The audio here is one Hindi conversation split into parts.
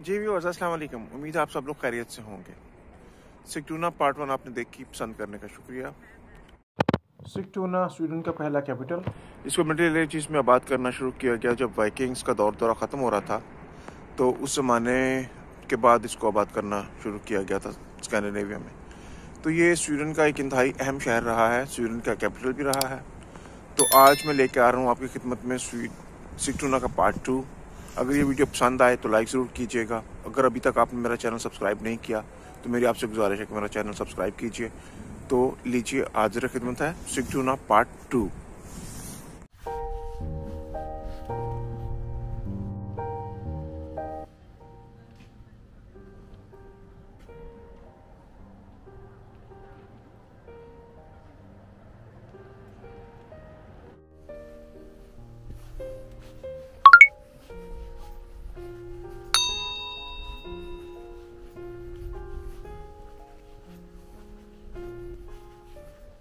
जी व्यूअर्स, अस्सलाम वालेकुम। उम्मीद है आप सब लोग खैरियत से होंगे। सिगटूना पार्ट 1 आपने देखी, पसंद करने का शुक्रिया। सिगटूना स्वीडन का पहला कैपिटल। इसको मिडिल एजेस में आबाद करना शुरू किया गया जब वाइकिंग्स का दौरा ख़त्म हो रहा था, तो उस ज़माने के बाद इसको आबाद करना शुरू किया गया था स्कैंडिनेविया में। तो ये स्वीडन का एक इंतहाई अहम शहर रहा है, स्वीडन का कैपिटल भी रहा है। तो आज मैं लेके आ रहा हूँ आपकी खिदमत में सिगटूना का पार्ट 2। अगर ये वीडियो पसंद आए तो लाइक ज़रूर कीजिएगा। अगर अभी तक आपने मेरा चैनल सब्सक्राइब नहीं किया तो मेरी आपसे गुजारिश है कि मेरा चैनल सब्सक्राइब कीजिए। तो लीजिए, हाजिर खिदमत है सिगटूना पार्ट 2।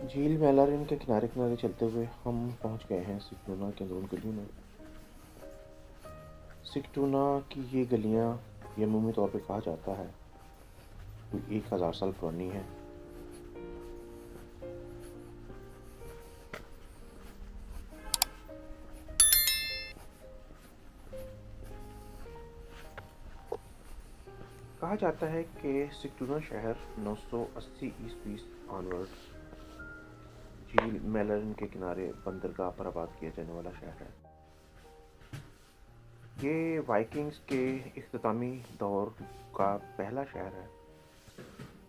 झील मैलारिन के किनारे किनारे चलते हुए हम पहुंच गए हैं सिगटूना के अंदरून गलियों में। सिगटूना की ये गलियां ये अमूमी तौर पे कहा जाता है कोई 1000 साल पुरानी है। कहा जाता है कि सिगटूना शहर 980 ईस्वी ऑनवर्ड झील मैलारिन के किनारे बंदरगाह पर आबाद किया जाने वाला शहर है। ये वाइकिंग्स के इख्तितामी दौर का पहला शहर है।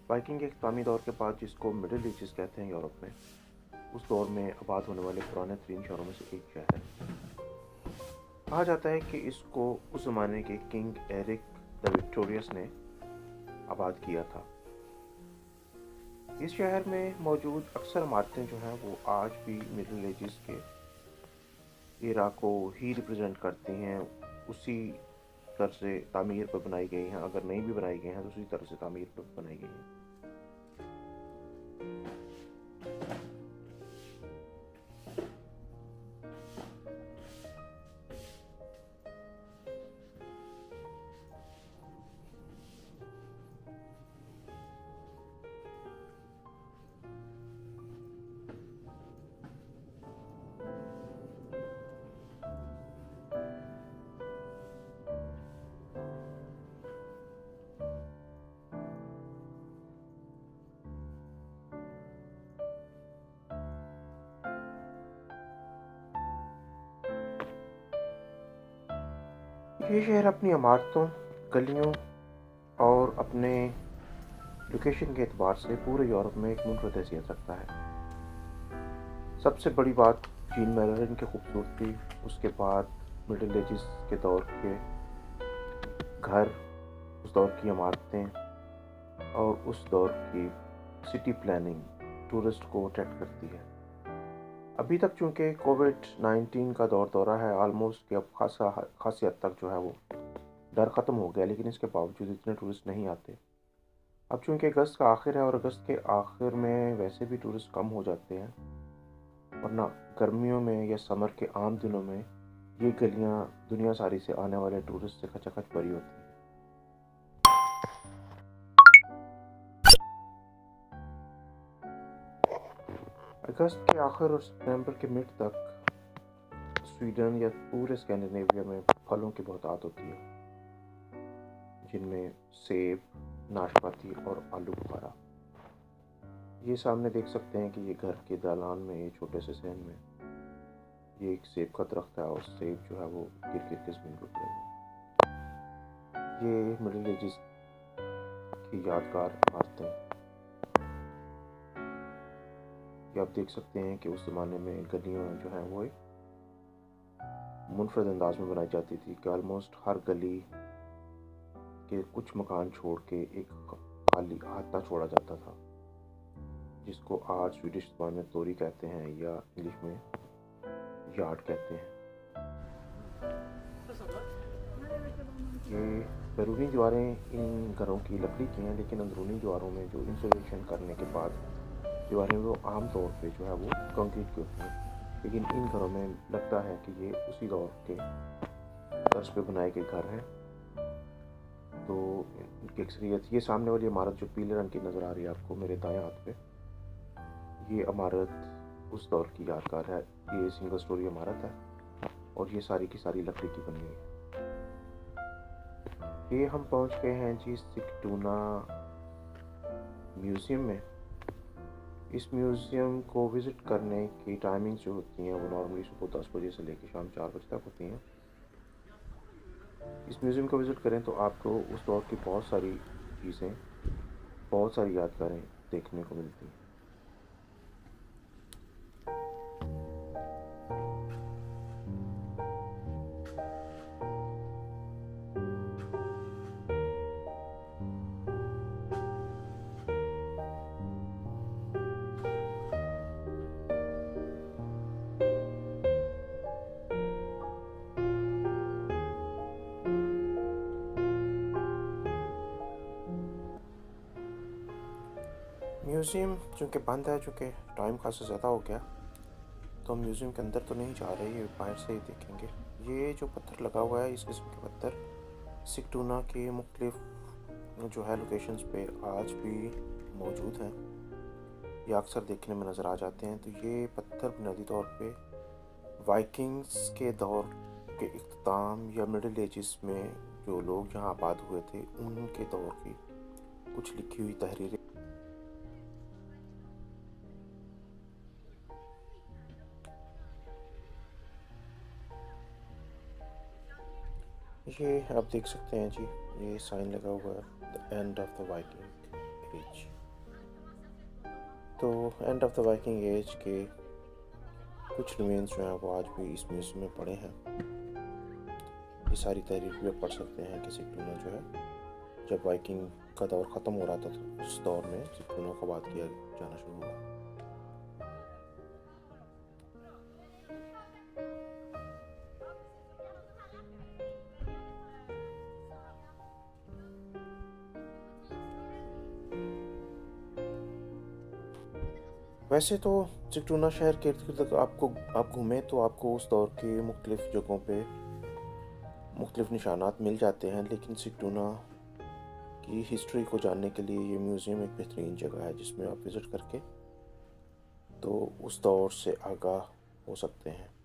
वाइकिंग के इख्तितामी दौर के बाद, जिसको मिडिल एजेस कहते हैं यूरोप में, उस दौर में आबाद होने वाले पुराने तरीन शहरों में से एक शहर है। कहा जाता है कि इसको उस ज़माने के किंग एरिक द विक्टोरियस ने आबाद किया था। इस शहर में मौजूद अक्सर इमारतें जो हैं वो आज भी मिडिल एजेस के एरा को ही रिप्रेजेंट करती हैं। उसी तरह से तामीर पर बनाई गई हैं। अगर नहीं भी बनाई गई हैं तो उसी तरह से तामीर पर बनाई गई हैं। ये शहर अपनी इमारतों, गलियों और अपने लोकेशन के एतबार से पूरे यूरोप में एक मुनफरद हैसियत रखता है। सबसे बड़ी बात झील मैलारिन की खूबसूरती, उसके बाद मिडिल एजेस के दौर के घर, उस दौर की इमारतें और उस दौर की सिटी प्लानिंग टूरिस्ट को अट्रैक्ट करती है। अभी तक चूँकि कोविड-19 का दौरा है ऑलमोस्ट, कि अब खासी हद तक जो है वो डर ख़त्म हो गया, लेकिन इसके बावजूद इतने टूरिस्ट नहीं आते। अब चूँकि अगस्त का आखिर है और अगस्त के आखिर में वैसे भी टूरिस्ट कम हो जाते हैं, वरना गर्मियों में या समर के आम दिनों में ये गलियाँ दुनिया सारी से आने वाले टूरिस्ट से खचाखच भरी होती हैं। अगस्त के आखिर और सितंबर के मिड तक स्वीडन या पूरे स्कैंडिनेविया में फलों की बहुतायत होती है, जिनमें सेब, नाशपाती और आलू बुखारा। ये सामने देख सकते हैं कि ये घर के दालान में, ये छोटे से सहन में, ये एक सेब का दरख्त है और सेब जो है वो गिर गिर के ज़मीन पर पड़े हुए। ये मिडिल एजेस की यादगार इमारतें, ये आप देख सकते हैं कि उस ज़माने में गलियाँ जो हैं वो एक मुनफरद अंदाज में बनाई जाती थी कि ऑलमोस्ट हर गली के कुछ मकान छोड़ के एक खाली हाता छोड़ा जाता था, जिसको आज स्वीडिश ज़बान में तोरी कहते हैं या इंग्लिश में यार्ड कहते हैं। ये बैरूनी दीवारें इन घरों की लकड़ी की हैं, लेकिन अंदरूनी दीवारों में जो इंसुलेशन करने के बाद दीवारें वो आमतौर पे जो है वो कंक्रीट की होती हैं, लेकिन इन घरों में लगता है कि ये उसी दौर के तर्ज पे बनाए गए घर हैं। तो इनकी अक्सरियत, ये सामने वाली इमारत जो पीले रंग की नज़र आ रही है आपको मेरे दाएं हाथ पे, ये इमारत उस दौर की यादगार है। ये सिंगल स्टोरी इमारत है और ये सारी की सारी लकड़ी की बनी हुई है। ये हम पहुंच गए हैं जी सिकटूना म्यूज़ियम में। इस म्यूज़ियम को विज़िट करने की टाइमिंग्स जो होती हैं वो नॉर्मली सुबह 10 बजे से लेकर शाम 4 बजे तक होती हैं। इस म्यूज़ियम को विज़िट करें तो आपको उस दौर की बहुत सारी चीज़ें, बहुत सारी यादगारें देखने को मिलती हैं। म्यूज़ियम चूँकि बंद है, चूँकि टाइम खासा ज़्यादा हो गया, तो हम म्यूज़ियम के अंदर तो नहीं जा रहे, ये बाहर से ही देखेंगे। ये जो पत्थर लगा हुआ है, इस किस्म के पत्थर सिकटूना के मुख्तलिफ जो है लोकेशंस पे आज भी मौजूद हैं। ये अक्सर देखने में नज़र आ जाते हैं। तो ये पत्थर बुनियादी तौर पे वाइकिंग्स के दौर के इख्तिताम या मिडिल एजेस में जो लोग यहाँ आबाद हुए थे उनके दौर की कुछ लिखी हुई तहरीरें। ये आप देख सकते हैं जी, ये साइन लगा हुआ है the end of the Viking age. तो end of the Viking age के कुछ रिमेन्स जो हैं वो आज भी इस म्यूज़ियम में पड़े हैं। ये सारी तहरीर भी आप पढ़ सकते हैं कि सिकटूना जो है, जब वाइकिंग का दौर ख़त्म हो रहा था तो उस दौर में सिकटूना को आबाद किया जाना शुरू हुआ। वैसे तो सिकटूना शहर के इर्द गिर्द आप घूमें तो आपको उस दौर के मुख्तलिफ़ जगहों पे मुख्तलिफ़ निशानात मिल जाते हैं, लेकिन सिकटूना की हिस्ट्री को जानने के लिए ये म्यूज़ियम एक बेहतरीन जगह है जिसमें आप विज़िट करके तो उस दौर से आगाह हो सकते हैं।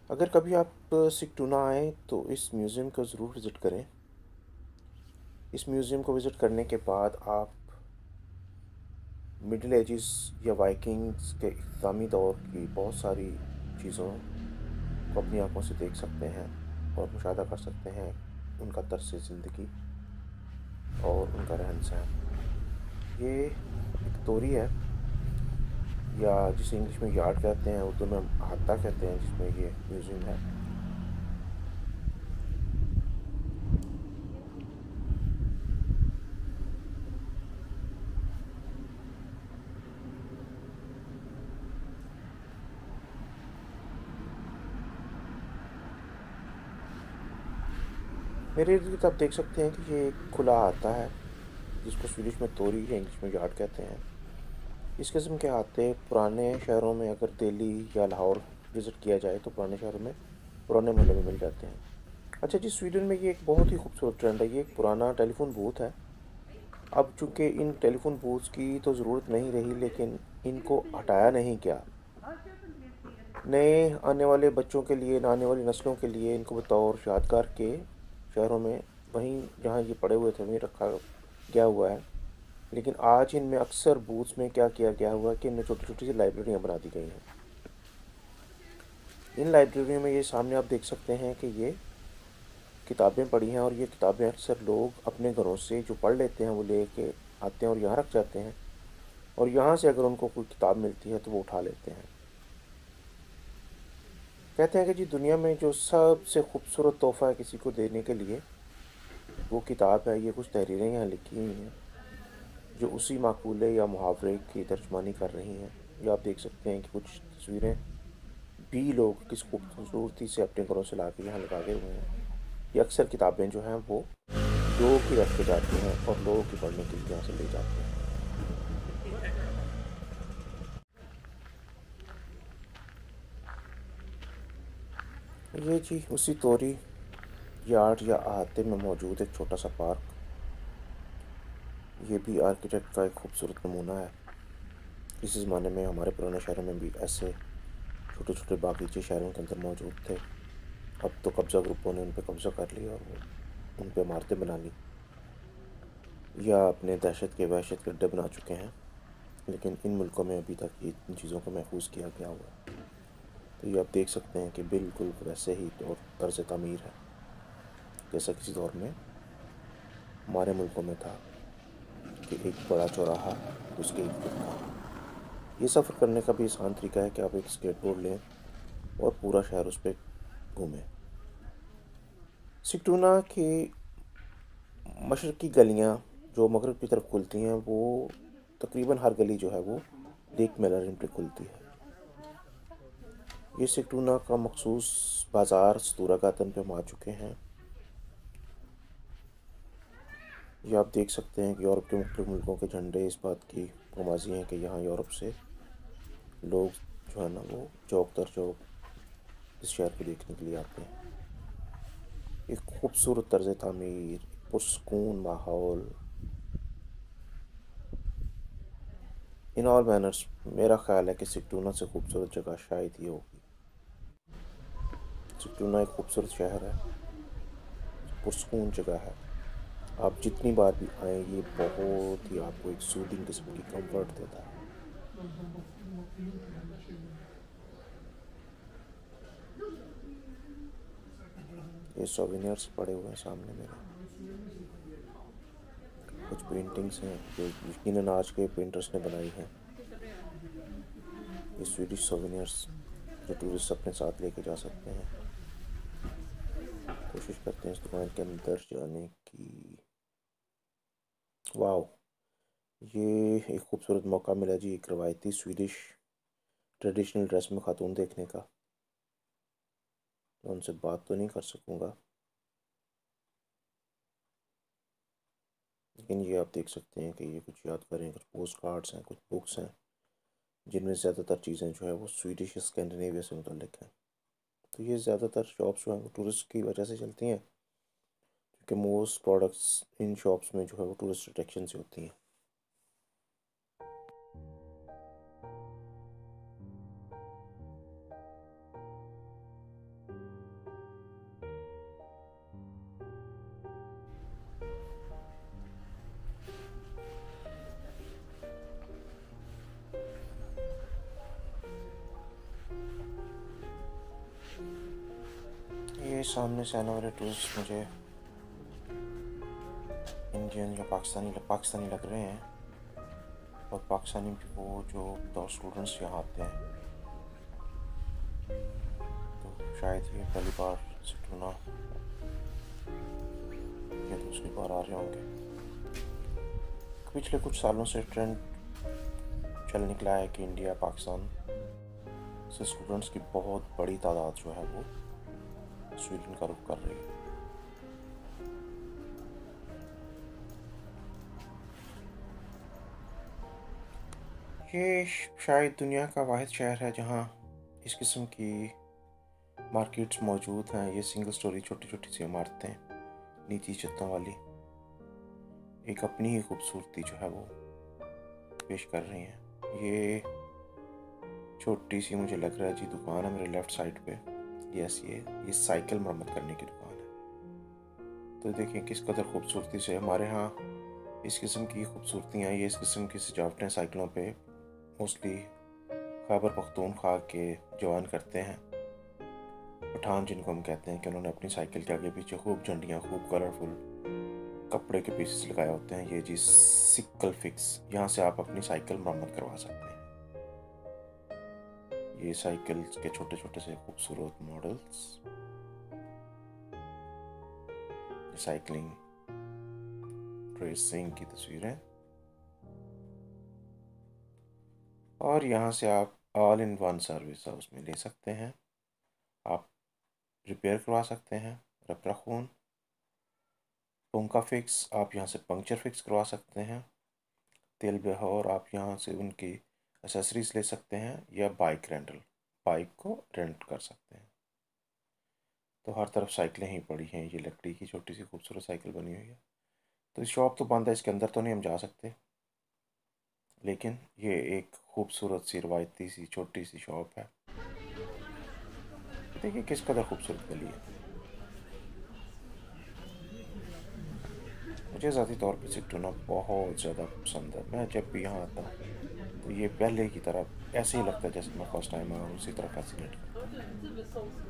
अगर कभी आप सिकटूना आएँ तो इस म्यूज़ियम को ज़रूर विज़िट करें। इस म्यूज़ियम को विज़िट करने के बाद आप मिडिल एजेस या वाइकिंग्स के इख्तितामी दौर की बहुत सारी चीज़ों को अपनी आंखों से देख सकते हैं और मुशाहिदा कर सकते हैं उनका तर्स ज़िंदगी और उनका रहन सहन। ये एक तोरी है, या जिसे इंग्लिश में यार्ड कहते हैं, उर्दू में हाता कहते हैं, जिसमें ये म्यूज़ियम है। मेरे इर्द गिर्द आप देख सकते हैं कि ये एक खुला हाता है जिसको स्वीडिश में तोरी या इंग्लिश में यार्ड कहते हैं। इस किस्म के हाते पुराने शहरों में, अगर दिल्ली या लाहौर विज़िट किया जाए तो पुराने शहरों में, पुराने महलों में मिल जाते हैं। अच्छा जी, स्वीडन में ये एक बहुत ही खूबसूरत ट्रेंड है। ये एक पुराना टेलीफोन बूथ है। अब चूँकि इन टेलीफोन बूथ्स की तो ज़रूरत नहीं रही, लेकिन इनको हटाया नहीं गया। नए आने वाले बच्चों के लिए, आने वाली नस्लों के लिए इनको बतौर यादगार के शहरों में वहीं जहाँ ये पड़े हुए थे वहीं रखा गया हुआ है। लेकिन आज इनमें अक्सर बूथ्स में क्या किया गया हुआ है कि इनमें छोटी छोटी सी लाइब्रेरियाँ बना दी गई हैं। इन लाइब्रेरियों में ये सामने आप देख सकते हैं कि ये किताबें पड़ी हैं, और ये किताबें अक्सर लोग अपने घरों से जो पढ़ लेते हैं वो ले के आते हैं और यहाँ रख जाते हैं, और यहाँ से अगर उनको कोई किताब मिलती है तो वो उठा लेते हैं। कहते हैं कि जी दुनिया में जो सबसे खूबसूरत तोहफ़ा है किसी को देने के लिए वो किताब है। ये कुछ तहरीरें यहाँ लिखी हुई हैं जो उसी माकूले या मुहावरे की तर्जमानी कर रही हैं। ये आप देख सकते हैं कि कुछ तस्वीरें भी लोग किस खूबसूरती से अपने घरों से ला के यहाँ लगा हुए हैं। ये अक्सर किताबें जो हैं वो लोगों की रख के जाते हैं और लोगों की पढ़ने के लिए यहाँ से ले जाते हैं। ये जी उसी तोरी यार्ड या अहाते में मौजूद एक छोटा सा पार्क, ये भी आर्किटेक्ट का एक खूबसूरत नमूना है। किसी ज़माने में हमारे पुराने शहरों में भी ऐसे छोटे छोटे बागीचे शहरों के अंदर मौजूद थे। अब तो कब्ज़ा ग्रुपों ने उन पे कब्ज़ा कर लिया और वो उन पे इमारतें बना ली या अपने दहशत के वहशत के अड्डे बना चुके हैं। लेकिन इन मुल्कों में अभी तक ये इन चीज़ों को महफूज किया गया हुआ है। तो ये आप देख सकते हैं कि बिल्कुल वैसे ही और तर्ज तामीर है जैसा किसी दौर में हमारे मुल्कों में था कि एक बड़ा चौराहा उसके इर्द गिर्द था। ये सफ़र करने का भी आसान तरीका है कि आप एक स्केटबोर्ड लें और पूरा शहर उस पर घूमें। सिक्टूना की मशरक़ी गलियाँ जो मगरब की तरफ खुलती हैं, वो तकरीबन हर गली जो है वो लेक मेलरिन पे खुलती है। ये सिक्टूना का मखसूस बाज़ार स्तूरा गातन पे हम आ चुके हैं। ये आप देख सकते हैं कि यूरोप के मुख्तलिफ मुल्कों के झंडे इस बात की नुमाइशी हैं कि यहाँ यूरोप से लोग जो है ना वो चौक दर चौक इस शहर को देखने के लिए आते हैं। एक खूबसूरत तर्ज तामीर, पुरसकून माहौल। इन ऑल मैनर्स मेरा ख्याल है कि सिक्टूना से खूबसूरत जगह शायद ये होगी। सिक्टूना एक खूबसूरत शहर है, पुरसकून जगह है। आप जितनी बार भी आएँ ये बहुत ही आपको एक सूदिंग किस्म की कंफर्ट देता है। ये सोवेनियर्स पड़े हुए हैं सामने मेरे, कुछ पेंटिंग्स हैं जो यकीनन आज के पेंटर्स ने बनाई हैं। ये स्वीडिश सोवेनियर्स जो टूरिस्ट अपने साथ लेके जा सकते हैं। कोशिश करते हैं इस दुकान के अंदर जाने की। वाह, ये एक खूबसूरत मौका मिला जी एक रवायती स्वीडिश ट्रेडिशनल ड्रेस में खातून देखने का। मैं उनसे बात तो नहीं कर सकूँगा, लेकिन ये आप देख सकते हैं कि ये कुछ यादगारें, कुछ पोस्ट कार्ड्स हैं, कुछ बुक्स हैं जिनमें ज़्यादातर चीज़ें जो है वो स्वीडिश स्कैंडिनेविया से मुतल्लिक हैं। तो ये ज़्यादातर शॉप्स जो हैं वो टूरिस्ट की वजह से चलती हैं, क्योंकि मोस्ट प्रोडक्ट्स इन शॉप्स में जो है वो टूरिस्ट अट्रैक्शन से होती हैं। ये सामने से आने वाले टूरिस्ट मुझे इंडियन या पाकिस्तानी लग रहे हैं, और पाकिस्तानी भी वो जो 10 स्टूडेंट्स यहाँ आते हैं। तो शायद ये पहली बार सिटूना या दूसरी बार आ रहे होंगे। पिछले कुछ सालों से ट्रेंड चल निकला है कि इंडिया पाकिस्तान से स्टूडेंट्स की बहुत बड़ी तादाद जो है वो स्वीडन का रुख कर रही है। ये शायद दुनिया का वाहिद शहर है जहाँ इस किस्म की मार्केट्स मौजूद हैं। ये सिंगल स्टोरी छोटी छोटी सी इमारतें नीची छतों वाली एक अपनी ही खूबसूरती जो है वो पेश कर रही हैं। ये छोटी सी मुझे लग रहा है जी दुकान है मेरे लेफ़्ट साइड पे। यस, ये साइकिल मरम्मत करने की दुकान है। तो देखें किस कदर खूबसूरती से हमारे यहाँ इस किस्म की खूबसूरतियाँ, ये इस किस्म की सजावटें साइकिलों पे मोस्टली खैबर पख्तूनख्वा के जवान करते हैं। पठान जिनको हम कहते हैं कि उन्होंने अपनी साइकिल के आगे पीछे खूब झंडियाँ, खूब कलरफुल कपड़े के पीसेस लगाए होते हैं। ये जी सिक्कल फिक्स, यहाँ से आप अपनी साइकिल मरम्मत करवा सकते हैं। ये साइकिल के छोटे छोटे से खूबसूरत मॉडल्स, साइकिलिंग रेसिंग की तस्वीरें, और यहाँ से आप ऑल इन वन सर्विस उसमें ले सकते हैं। आप रिपेयर करवा सकते हैं, रख रखून, टोंका फिक्स, आप यहाँ से पंक्चर फिक्स करवा सकते हैं। तेल बहौर, आप यहाँ से उनकी एसेसरीज ले सकते हैं, या बाइक रेंटल, बाइक को रेंट कर सकते हैं। तो हर तरफ साइकिलें ही पड़ी हैं, ये लकड़ी की छोटी सी खूबसूरत साइकिल बनी हुई है। तो इस शॉप तो बंद है, इसके अंदर तो नहीं हम जा सकते, लेकिन ये एक खूबसूरत सी रवायती सी छोटी सी शॉप है। देखिए किस कदर खूबसूरत गली है। मुझे ज़ाती तौर पर सिट्टूना बहुत ज़्यादा पसंद है। मैं जब भी यहाँ आता हूँ तो ये पहले की तरह ऐसे ही लगता है जैसे मैं फर्स्ट टाइम आया हूँ, उसी तरह फैसिनेट करता हूँ।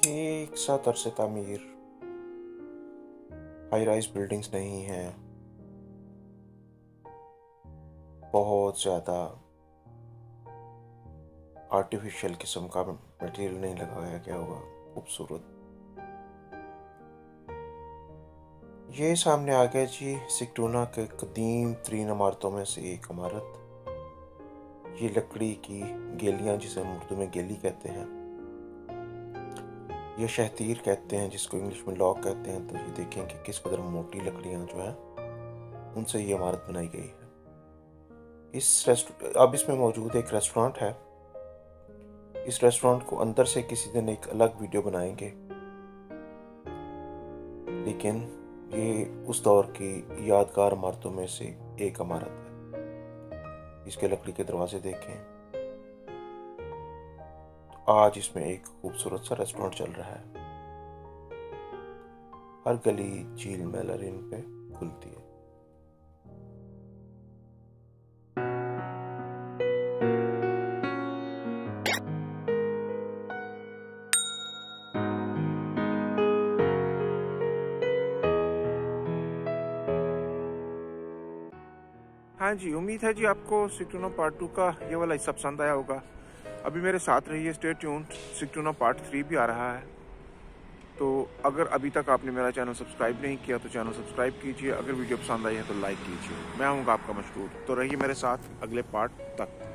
ये एक साथ अरसे तामीर हाई राइज बिल्डिंग्स नहीं हैं, बहुत ज़्यादा आर्टिफिशियल किस्म का मटेरियल नहीं लगाया गया होगा, खूबसूरत। ये सामने आ गया जी सिट्टूना के कदीम तरीन इमारतों में से एक इमारत। ये लकड़ी की गेलियां, जिसे हम उर्दू में गेली कहते हैं, ये शहतीर कहते हैं, जिसको इंग्लिश में लॉक कहते हैं। तो ये देखें कि किस कदर मोटी लकड़ियां जो हैं उनसे ये इमारत बनाई गई है। अब इसमें मौजूद एक रेस्टोरेंट है। इस रेस्टोरेंट को अंदर से किसी दिन एक अलग वीडियो बनाएंगे, लेकिन ये उस दौर की यादगार इमारतों में से एक इमारत है। इसके लकड़ी के दरवाजे देखें। तो आज इसमें एक खूबसूरत सा रेस्टोरेंट चल रहा है। हर गली झील मैलर इन पे खुलती है। हाँ जी, उम्मीद है जी आपको सिट्टूना पार्ट 2 का ये वाला हिस्सा पसंद आया होगा। अभी मेरे साथ रहिए, स्टे ट्यून्ड। सिट्टूना पार्ट 3 भी आ रहा है। तो अगर अभी तक आपने मेरा चैनल सब्सक्राइब नहीं किया तो चैनल सब्सक्राइब कीजिए। अगर वीडियो पसंद आई है तो लाइक कीजिए। मैं हूँ आपका मशहूर। तो रहिए मेरे साथ अगले पार्ट तक।